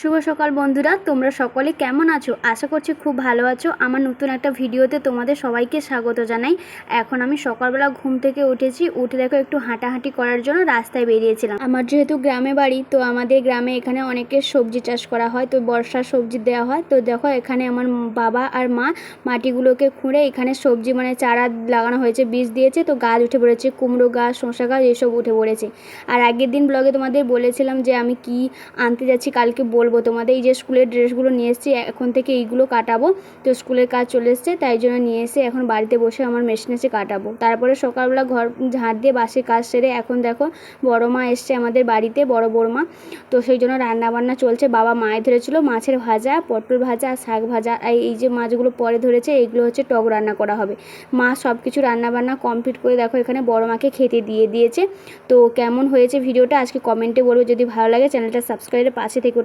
শুভ সকাল বন্ধুরা, তোমরা সকলে কেমন আছো? আশা করছি খুব ভালো আছো। আমার নতুন একটা ভিডিওতে তোমাদের সবাইকে স্বাগত জানাই। এখন আমি সকালবেলা ঘুম থেকে উঠে দেখো একটু হাঁটাহাঁটি করার জন্য রাস্তায় বেরিয়েছিলাম। আমার যেহেতু গ্রামে বাড়ি, তো আমাদের গ্রামে এখানে অনেকের সবজি চাষ করা হয়, তো বর্ষার সবজি দেওয়া হয়। তো দেখো এখানে আমার বাবা আর মা মাটিগুলোকে খুঁড়ে এখানে সবজি চারা লাগানো হয়েছে, বীজ দিয়েছে, তো গাছ উঠে পড়েছে, কুমড়ো গাছ, শসা গাছ এসব উঠে পড়েছে। আর আগের দিন ব্লগে তোমাদের বলেছিলাম যে আমি কি আনতে যাচ্ছি কালকে বলবো তোমাদের। এই যে স্কুলের ড্রেসগুলো নিয়ে এসেছি, এখন থেকে এইগুলো কাটাবো। তো স্কুলের কাজ চলে এসছে, তাই জন্য নিয়ে এসে এখন বাড়িতে বসে আমার মেশিনে কাটাবো। তারপরে সকালবেলা ঘর ঝাড় দিয়ে বাসি কাজ সেরে এখন দেখো বড় মা এসছে আমাদের বাড়িতে, বড় বড়মা। তো সেই জন্য রান্নাবান্না চলছে। বাবা মায়ে ধরেছিল মাছের ভাজা, পটল ভাজা আর শাক ভাজা। আর এই যে মাছগুলো পরে ধরেছে এইগুলো হচ্ছে টক রান্না করা হবে। মা সব কিছু রান্নাবান্না কমপ্লিট করে দেখো এখানে বড় মাকে খেতে দিয়ে দিয়েছে। তো কেমন হয়েছে ভিডিওটা আজকে কমেন্টে বলবো। যদি ভালো লাগে চ্যানেলটা সাবস্ক্রাইবের পাশে থেকে